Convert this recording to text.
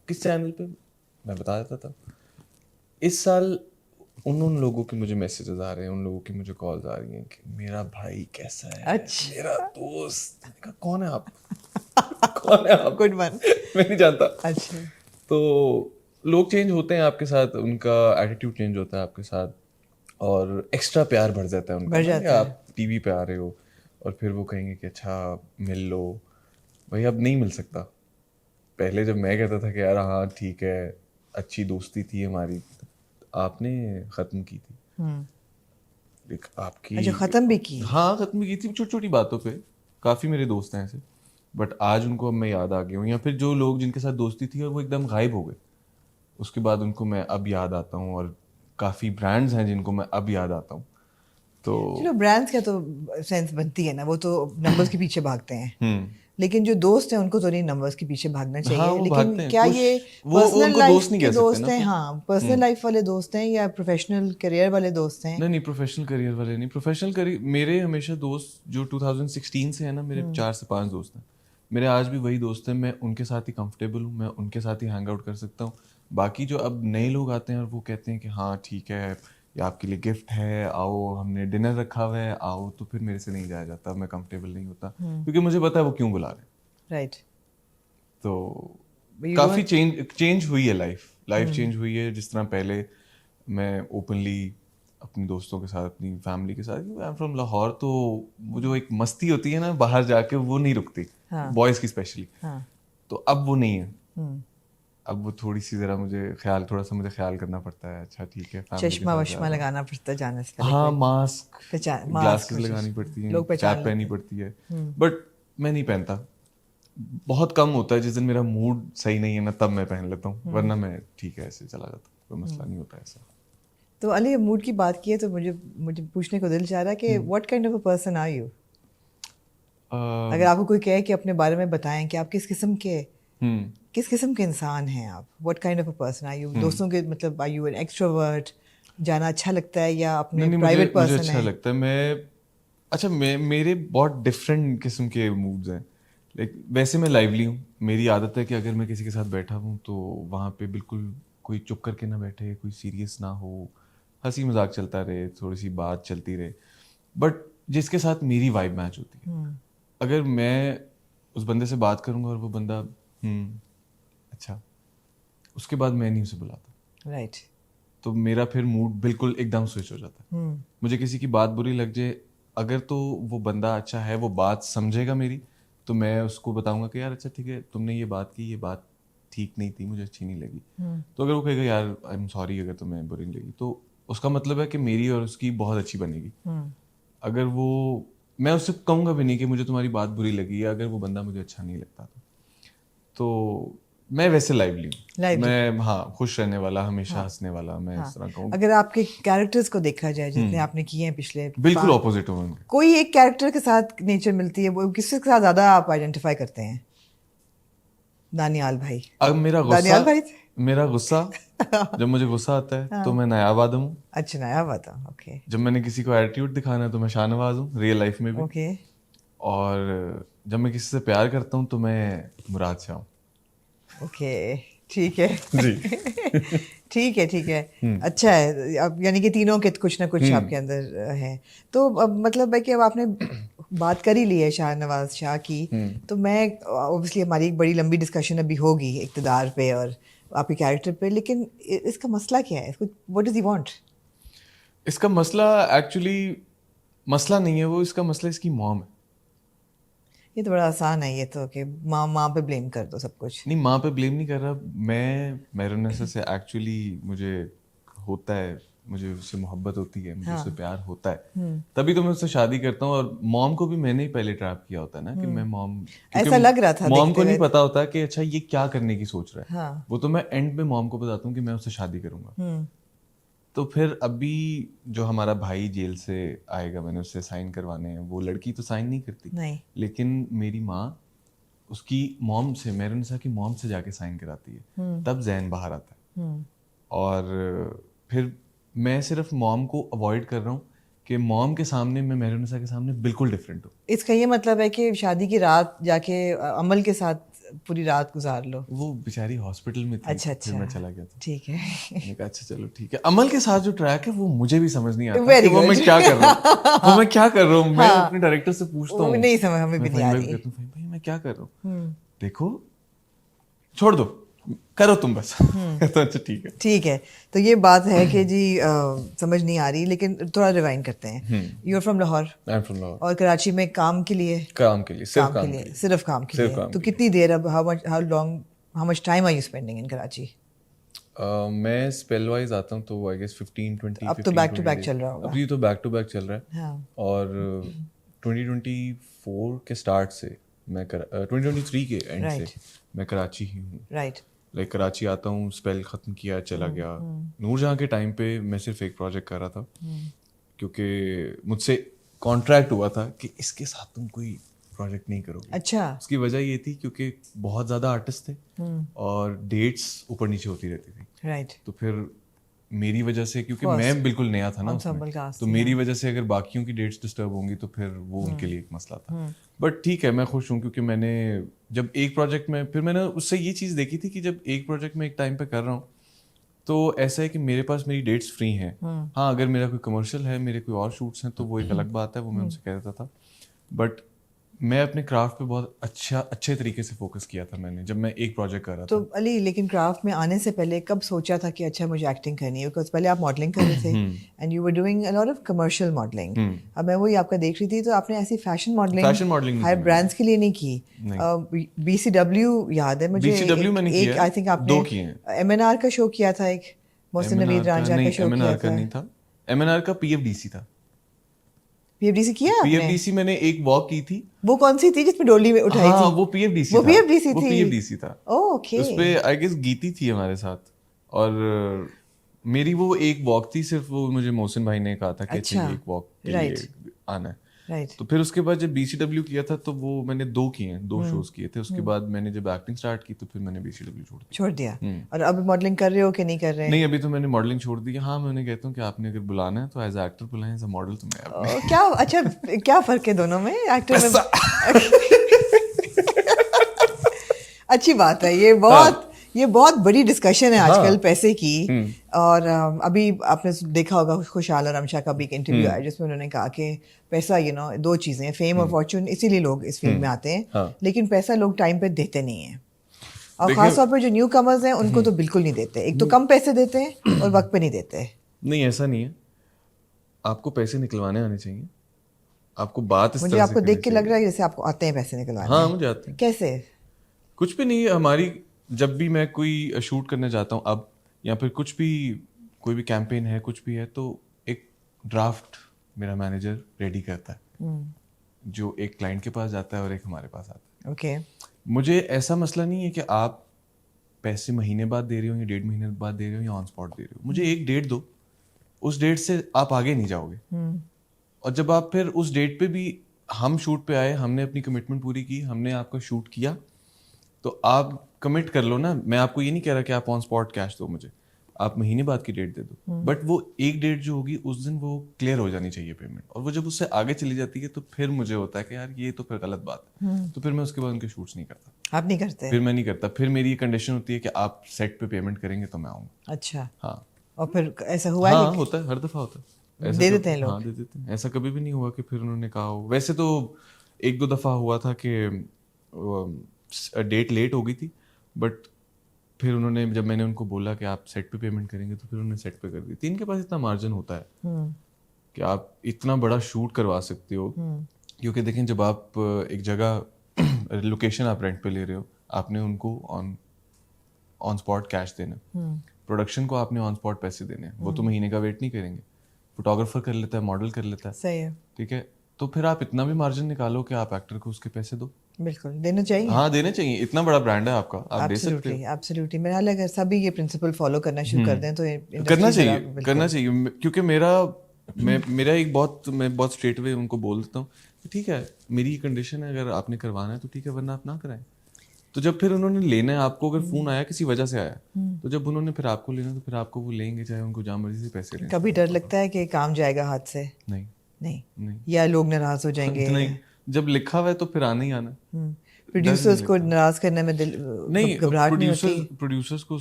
किस चैनल पे, मैं बता देता था। इस साल उन लोगों के मुझे मैसेजेस आ रहे हैं, उन लोगों की मुझे कॉल्स आ रही हैं कि मेरा भाई कैसा है, मेरा अच्छा। दोस्त। मैंने कहा कौन है आप? कौन है आप? Good one. मैं नहीं जानता। अच्छा। तो लोग चेंज होते हैं आपके साथ, उनका एटीट्यूड चेंज होता है आपके साथ, और एक्स्ट्रा प्यार बढ़ जाता है उनका बढ़ ना, कि जाता है। आप टीवी पे आ रहे हो और फिर वो कहेंगे कि अच्छा मिल लो। भाई अब नहीं मिल सकता। पहले जब मैं कहता था कि यार हाँ ठीक है, अच्छी दोस्ती थी हमारी, आपने ख़त्म की थी। हम्म। एक आपकी, अच्छा, खत्म भी की। हाँ ख़त्म की थी छोटी छोटी बातों पे। काफ़ी मेरे दोस्त हैं ऐसे, बट आज उनको अब मैं याद आ गया हूँ, या फिर जो लोग जिनके साथ दोस्ती थी और वो एकदम गायब हो गए, उसके बाद उनको मैं अब याद आता हूँ। और काफ़ी ब्रांड्स हैं जिनको मैं अब याद आता हूँ। तो चलो, ब्रांड्स का तो सेंस बनती है ना, वो तो नंबर्स के पीछे भागते हैं। हम्म, लेकिन जो दोस्त हैं उनको तो नहीं नंबर्स के पीछे भागना हाँ चाहिए। वो लेकिन भागते हैं क्या कुछ, ये वो पर्सनल उनको लाइफ दोस्त नहीं के कह सकते दोस्त ना हैं? फिर। हाँ, पर्सनल लाइफ वाले दोस्त हैं या प्रोफेशनल करियर वाले दोस्त हैं? नहीं नहीं, प्रोफेशनल करियर वाले नहीं। प्रोफेशनल करियर मेरे हमेशा दोस्त जो 2016 से है ना, मेरे 4 से 5 दोस्त हैं। मेरे आज भी वही दोस्त हैं, मैं उनके साथ ही कंफर्टेबल हूँ, मैं उनके साथ ही हैंग आउट कर सकता हूँ। बाकी जो अब नए लोग आते हैं और वो कहते हैं कि हाँ ठीक है, ये आपके लिए गिफ्ट है, आओ हमने डिनर रखा हुआ है आओ, तो फिर मेरे से नहीं जाया जाता, मैं कंफर्टेबल नहीं होता, क्योंकि मुझे पता है वो क्यों बुला रहे हैं। राइट। तो यू काफ़ी डोंट। चेंज हुई है लाइफ। लाइफ चेंज हुई है। जिस तरह पहले मैं ओपनली अपने दोस्तों के साथ, अपनी फैमिली के साथ, आई एम फ्रॉम लाहौर, तो वो जो एक मस्ती होती है ना बाहर जाके, वो नहीं रुकती, हाँ। बॉयज़ की स्पेशली। हाँ। तो अब वो नहीं है। हम्म। अब वो थोड़ी सी ज़रा मुझे थोड़ा सा मुझे ख्याल करना पड़ता है। अच्छा ठीक है, फैमिली के चश्मा साथ जा वश्मा रहा हूँ, लगाना पड़ता है जाने से पहले, हाँ कोई मास्क, पहचान, मास्क ग्लासेस और लगानी चश्मा पड़ती हैं, लोग पहचान कैप पहननी लेते हैं। पड़ती है, बट मैं नहीं पहनता। बहुत कम होता है, जिस दिन मेरा मूड सही नहीं है ना तब मैं पहन लेता हूँ, वरना मैं ठीक है ऐसे चला जाता हूँ, कोई मसला नहीं होता ऐसा। तो अली, मूड की बात की है तो मुझे मुझे पूछने को दिल चाह रहा है कि what kind of a person are you? अगर आपको कोई कहे कि अपने बारे में बताएं कि आप हम्म किस किस्म के इंसान हैं आप, what kind of a person are you? दोस्तों के मतलब, आर यू एन एक्सट्रोवर्ट, जाना अच्छा लगता है, या अपने नहीं नहीं, मुझे प्राइवेट मुझे पर्सन अच्छा है? लगता है। मैं मेरे बहुत डिफरेंट किस्म के मूड्स हैं। लाइक वैसे मैं लाइवली हूँ, मेरी आदत है कि अगर मैं किसी के साथ बैठा हूँ तो वहाँ पे बिल्कुल कोई चुप करके ना बैठे, कोई सीरियस ना हो, हंसी मजाक चलता रहे, थोड़ी सी बात चलती रहे, बट जिसके साथ मेरी वाइब मैच होती है। अगर मैं उस बंदे से बात करूंगा और वो बंदा अच्छा, उसके बाद मैं नहीं उसे बुलाता। राइट। तो मेरा फिर मूड बिल्कुल एकदम स्विच हो जाता है। मुझे किसी की बात बुरी लग जाए, अगर तो वो बंदा अच्छा है, वो बात समझेगा मेरी, तो मैं उसको बताऊंगा कि यार अच्छा ठीक है, तुमने ये बात की, ये बात ठीक नहीं थी, मुझे अच्छी नहीं लगी। तो अगर वो कहेगा यार आई एम सॉरी अगर तुम्हें बुरी नहीं लगी, तो उसका मतलब है कि मेरी और उसकी बहुत अच्छी बनेगी। अगर वो, मैं उससे कहूंगा भी नहीं कि मुझे तुम्हारी बात बुरी लगी, या अगर वो बंदा मुझे अच्छा नहीं लगता तो मैं वैसे लाइवली हूँ। लाइवली। मैं हाँ खुश रहने वाला, हमेशा हाँ। हंसने वाला, मैं हाँ। इस तरह कहूँ। अगर आपके कैरेक्टर्स को देखा जाए जितने आपने किए हैं पिछले बिल्कुल ऑपोजिट हूँ उनके। कोई एक कैरेक्टर के साथ नेचर मिलती है, वो किसके साथ ज्यादा आप आइडेंटिफाई करते हैं? दानियाल भाई। अब दानियाल भाई थे? मेरा गुस्सा, जब मुझे गुस्सा आता है तो हाँ। मैं नायाब आदम हूँ। अच्छा, नया बात है। ओके। जब मैंने किसी को एटीट्यूड दिखाना है तो मैं शाहनवाज हूँ, रियल लाइफ में भी। ओके। और जब मैं किसी से प्यार करता हूँ तो मैं मुराद शाह हूँ। ओके। ठीक है। जी। ठीक है, ठीक है। अच्छा है, अब यानी कि तीनों के कुछ ना कुछ आपके अंदर है। तो अब मतलब है कि अब आपने बात कर ही ली है शाहनवाज शाह की, तो मैं ऑब्वियसली हमारी एक बड़ी लंबी डिस्कशन अभी होगी इक़्तिदार पे और आपके कैरेक्टर पे, लेकिन इसका मसला क्या है? What does he want? इसका मसला एक्चुअली मसला नहीं है वो, इसका मसला इसकी मॉम है। ये तो बड़ा आसान है, ये तो कि माँ माँ पे ब्लेम कर दो सब कुछ। नहीं, माँ पे ब्लेम नहीं कर रहा मैं। मेरोनेसा से एक्चुअली मुझे होता है, मुझे उससे मोहब्बत होती है, मुझे उससे हाँ। प्यार होता है, तभी तो मैं उससे शादी करता हूँ। और मॉम को भी मैंने ही पहले ट्रैप किया होता है ना, कि मैं मॉम, ऐसा लग रहा था क्योंकि मॉम देखते को नहीं हुए। पता होता कि अच्छा ये क्या करने की सोच रहा है। हाँ। वो तो मैं एंड में मॉम को बताता हूँ कि मैं उससे शादी करूंगा। तो फिर अभी जो हमारा भाई जेल से आएगा, मैंने उससे साइन करवाने हैं, वो लड़की तो साइन नहीं करती, नहीं। लेकिन मेरी माँ उसकी मॉम से, मेरुनिसा की मॉम से जाके साइन कराती है, तब जैन बाहर आता है। और फिर मैं सिर्फ मॉम को अवॉइड कर रहा हूँ कि मॉम के सामने मैं मेरुनिसा के सामने बिल्कुल डिफरेंट हूँ। इसका ये मतलब है कि शादी की रात जाके अमल के साथ पूरी रात गुजार लो। वो बेचारी हॉस्पिटल में थी, अच्छा फिर मैं चला गया था। ठीक है। मैंने कहा अच्छा चलो ठीक है। अमल के साथ जो ट्रैक है वो मुझे भी समझ नहीं आता Very कि वो मैं good. क्या कर रहा हूँ, वो मैं क्या कर रहा हूँ। मैं अपने डायरेक्टर से पूछता वो हूँ, नहीं समझ, हमें भी मैं नहीं फहीम आ भाई को रही। कहता हूँ फहीम भाई मैं क्या कर रहा हूँ, देखो छोड़ दो, करो तुम बस। तो अच्छा ठीक है। ठीक है, तो ये बात है कि जी समझ नहीं आ रही, लेकिन थोड़ा रिवाइंड करते हैं। You are from Lahore I am from Lahore. और कराची में काम के लिए? काम के लिए, सिर्फ काम के लिए, सिर्फ काम के सिर्फ लिए। काम तो के कितनी देर, अब how much time are you spending in Karachi? मैं स्पेल वाइज आता हूँ तो आई गेस 15-20 अब तो बैक टू बैक चल रहा होगा। अभी तो बैक टू बैक चल रहा है। हाँ। और 2024 के स्टार्ट से मैं 2023 के एंड से मैं कराची ही हूँ। राइट। लाइक कराची आता हूँ, स्पेल ख़त्म किया, चला गया। नूरजहाँ के टाइम पे मैं सिर्फ एक प्रोजेक्ट कर रहा था, क्योंकि मुझसे कॉन्ट्रैक्ट हुआ था कि इसके साथ तुम कोई प्रोजेक्ट नहीं करोगे। अच्छा। उसकी वजह ये थी क्योंकि बहुत ज़्यादा आर्टिस्ट थे और डेट्स ऊपर नीचे होती रहती थी। राइट। तो फिर मेरी वजह से, क्योंकि मैं बिल्कुल नया था ना उसमें, तो मेरी वजह से अगर बाकियों की डेट्स डिस्टर्ब होंगी तो फिर वो उनके लिए एक मसला था। बट ठीक है, मैं खुश हूँ क्योंकि मैंने जब एक प्रोजेक्ट में, फिर मैंने उससे ये चीज़ देखी थी कि जब एक प्रोजेक्ट में एक टाइम पे कर रहा हूँ तो ऐसा है कि मेरे पास मेरी डेट्स फ्री हैं। हाँ, अगर मेरा कोई कमर्शियल है, मेरे कोई और शूट्स हैं तो वो एक अलग बात है, वो मैं उनसे कह देता था। बट मैं अपने क्राफ्ट पे बहुत अच्छे तरीके से फोकस किया था मैंने, जब मैं एक प्रोजेक्ट कर रहा तो था। अली, लेकिन क्राफ्ट में आने से पहले कब सोचा था कि अच्छा मुझे एक्टिंग करनी है? बिकॉज पहले आप मॉडलिंग कर रहे थे and you were doing a lot of commercial modelling. अब मैं वही आपका देख रही थी, तो आपने ऐसी फैशन मॉडलिंग हाई ब्रांड्स के लिए नहीं की। BCW याद है मुझे, BCW मैंने किया है, आई थिंक आपने 2 किए हैं। MNR का शो किया था, एक मोहसिन नवीद रांझा का शो किया MNR का था। नहीं था, MNR का PFDC था। PFDC किया आपने? PFDC मैंने एक वॉक की थी। वो कौन सी थी जिसमें डोली में उठाई हाँ, थी? वो PFDC वो था। PFDC वो थी। PFDC था। ओके। उस पे आई गेस गीती थी हमारे साथ, और मेरी वो एक वॉक थी सिर्फ। वो मुझे मोहसिन भाई ने कहा था कि अच्छा ये एक वॉक के लिए आना है। राइट। तो फिर उसके बाद जब BCW किया था तो वो मैंने 2 किए हैं, 2 शोज किए थे। उसके बाद मैंने जब एक्टिंग स्टार्ट की तो फिर मैंने BCW छोड़ दिया। और अब मॉडलिंग कर रहे हो कि नहीं कर रहे? नहीं, अभी तो मैंने मॉडलिंग छोड़ दी है। हाँ, मैं उन्हें कहता हूँ कि आपने अगर बुलाना है तो एज एक्टर बुलाएं, एज अ मॉडल तो मैं अपने क्या अच्छा, क्या फर्क है दोनों में, एक्टर में? अच्छी बात है, ये बहुत बड़ी डिस्कशन है आजकल पैसे की। और अभी आपने देखा होगा खुशहाल और रमशा का भी एक इंटरव्यू आया जिसमें उन्होंने कहा कि पैसा, दो चीजें, फेम और फॉर्चून, इसीलिए लोग इस फील्ड में आते हैं, लेकिन पैसा लोग टाइम पे देते नहीं है। और खासतौर पर जो न्यू कमर्स हैं उनको तो बिल्कुल नहीं देते। एक तो कम पैसे देते हैं और वक्त पे नहीं देते। नहीं, ऐसा नहीं है। आपको पैसे निकलवाने आने चाहिए। आपको बात इस मुझे तरह आपको से देख के लग रहा है जैसे आपको आते हैं पैसे निकलवाने। हाँ, मुझे आते हैं। कैसे? कुछ भी नहीं है। हमारी जब भी मैं कोई शूट करने जाता हूँ अब, या फिर कुछ भी, कोई भी कैंपेन है, कुछ भी है, तो एक ड्राफ्ट मेरा मैनेजर रेडी करता है जो एक क्लाइंट के पास जाता है और एक हमारे पास आता है। ओके। मुझे ऐसा मसला नहीं है कि आप पैसे महीने बाद दे रहे हो या 1.5 महीने बाद दे रहे हो या ऑन स्पॉट दे रहे हो। मुझे एक डेट दो, उस डेट से आप आगे नहीं जाओगे। और जब आप फिर उस डेट पे भी, हम शूट पे आए, हमने अपनी कमिटमेंट पूरी की, हमने आपका शूट किया, तो आप कमिट कर लो ना। मैं आपको ये नहीं कह रहा कि आप ऑन स्पॉट कैश दो मुझे, आप महीने बाद की डेट दे दो। बट वो एक डेट जो होगी उस दिन वो क्लियर हो जानी चाहिए पेमेंट। और वो जब उससे आगे चली जाती है तो फिर मुझे होता है कि यार ये तो फिर गलत बात है। तो फिर मैं उसके बाद उनके शूट्स नहीं करता। आप नहीं करते? फिर मैं नहीं करता। फिर मेरी ये कंडीशन होती है कि आप सेट पे पेमेंट करेंगे तो मैं आऊँगा। अच्छा। हाँ। और फिर ऐसा हुआ? हाँ, होता है, हर दफा होता है। दे देते हैं लोग? हाँ, दे देते हैं। ऐसा कभी भी नहीं हुआ कि फिर उन्होंने कहा हो। वैसे तो 1-2 दफा हुआ था कि डेट लेट हो गई थी, बट फिर उन्होंने, जब मैंने उनको बोला कि आप सेट पे पेमेंट करेंगे, तो फिर उन्होंने सेट पे कर दी थी। इनके पास इतना मार्जिन होता है कि आप इतना बड़ा शूट करवा सकते हो। क्योंकि देखें, जब आप एक जगह लोकेशन आप रेंट पे ले रहे हो, आपने उनको ऑन स्पॉट कैश देना, प्रोडक्शन को आपने ऑन स्पॉट पैसे देने हैं। वो तो महीने का वेट नहीं करेंगे। फोटोग्राफर कर लेता है, मॉडल कर लेता है। सही है। ठीक है, तो फिर आप इतना भी मार्जिन निकालो कि आप एक्टर को उसके पैसे दो। बिल्कुल देना चाहिए। हाँ, देने चाहिए। इतना बड़ा ब्रांड है आपका, आप दे सकते हो। एब्सोल्युटली। मेरा हाल, अगर सभी ये प्रिंसिपल फॉलो करना शुरू कर दें तो करना चाहिए। क्योंकि मेरा एक मैं बहुत स्ट्रेट वे उनको बोल देता हूँ कि ठीक है, मेरी कंडीशन है, अगर आपने करवाना है तो ठीक है, वरना आप ना कराएं। तो जब फिर उन्होंने लेना है आपको, अगर फोन आया किसी वजह से आया, तो जब उन्होंने फिर आपको लेना, तो फिर आपको वो लेंगे, चाहे उनको जहाँ मर्जी से पैसे लें। कभी डर लगता है कि काम जाएगा हाथ से? नहीं, नहीं। या लोग नाराज हो जाएंगे? नहीं, जब लिखा हुआ है तो फिर आना ही आना। प्रोड्यूसर्स को नाराज करने में दिल नहीं, घबराहट नहीं होती? प्रोड्यूसर्स को